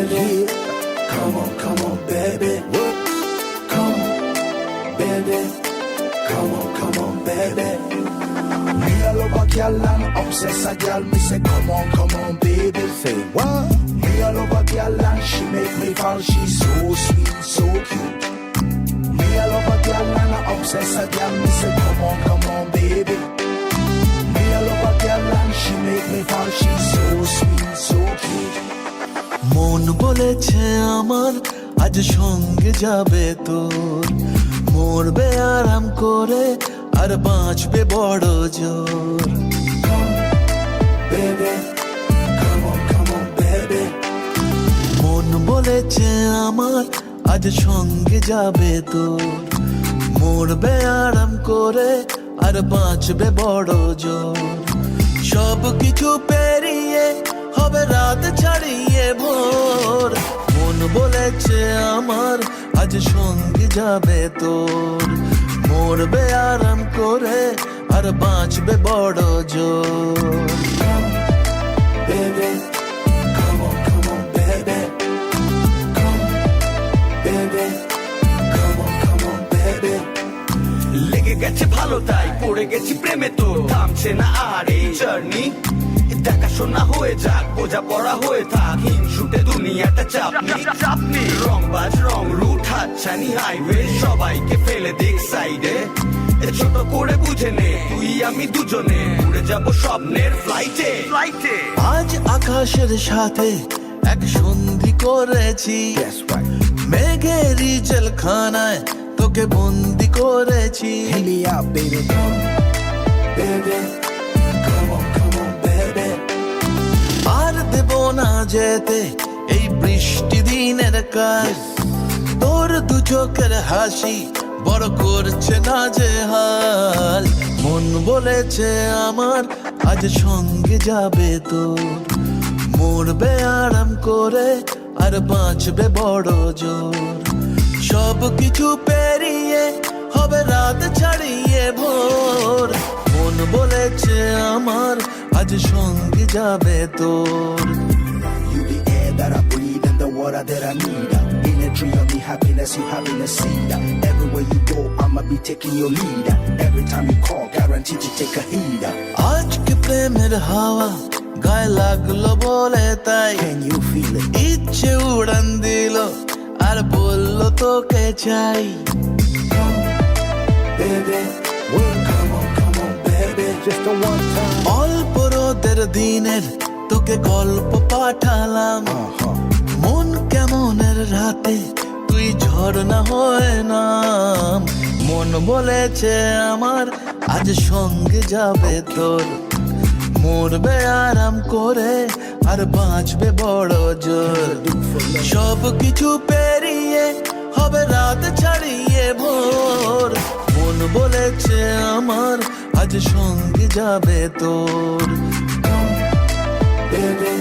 baby. Come on, baby. Come on, baby. Come on, baby. Me all over girl and obsess a girl. Me say, come on, baby. Say what? Me all over girl and she make me fall. She's so sweet, so cute. Me all over girl and I obsess a girl. Me say, come on, baby. Me all over girl and she make me fall. She's so sweet, so cute. মন বলেছে আমার আজ সঙ্গে যাবে তোর, মরবে আরাম করে আর বাঁচবে বড় জোর। Baby, come on, baby. মন বলেছে আমার আজ সঙ্গে যাবে তোর, মরবে আরাম করে আর বাঁচবে বড় জোর। সব কিছু পেরিয়ে হবে রাত ছাড়িয়ে ভোর, মন বলেছে আমার আজ সঙ্গে যাবে তোর, মরবে আরাম করে আর বাঁচবে বড় জোর। Baby, come on, baby. Come, baby. Come on, baby. লেগে গেছে ভালো তাই পড়ে গেছি প্রেমে, তো থামছে না আর এই জার্নি। দেখাশোনা হয়ে যাক, বোঝা পড়া হয়ে থাক, হিংসুটে দুনিয়াটা চাপনি। রংবাজ রং রুট হাতছানি হাইওয়ে, সবাইকে ফেলে দেখ সাইডে। ছোট করে বুঝে নে তুই আমি দুজনে উড়ে যাব স্বপ্নের ফ্লাইটে। আজ আকাশের সাথে এক সন্ধি করেছি, That's right. মেঘেরই জেলখানায় তোকে বন্দি করেছি। Hit me out, baby. Baby, come on, baby. আর দেব না যেতে এই বৃষ্টি দিনের কাজ, তোর দু চোখের হাসি বড় করছে না যে হাল। মন বলেছে আমার আজ সঙ্গে যাবে তোর, মরবে আরাম করে আর বাঁচবে বড় জোর। সব কিছু পেরিয়ে হবে রাত ছাড়িয়ে ভোর, মন বলেছে আমার আজ সঙ্গে যাবে তোর। You the air that I breathe and the water that I need. In a tree of me happiness, you having a seed. Everywhere you go, I'ma be taking your lead. Every time you call, guaranteed to take a heed. আজকে প্রেমের হাওয়া গায়ে লাগলো বলে তাই, Can you feel it? ইচ্ছে উড়ান দিল আর বললো তোকে চাই। Baby, come on, baby. Just the one time. অল্প রোদের দিনের তোকে গল্প পাঠালাম, মন কেমনের রাতে তুই ঝর্ণা হয়ে নাম। মন বলেছে আমার আজ সঙ্গে যাবে তোর, মরবে আরাম করে আর বাঁচবে বড় জোর। সব কিছু পেরিয়ে হবে রাত ছাড়িয়ে ভোর, মন বলেছে আমার আজ সঙ্গে যাবে তোর। Baby,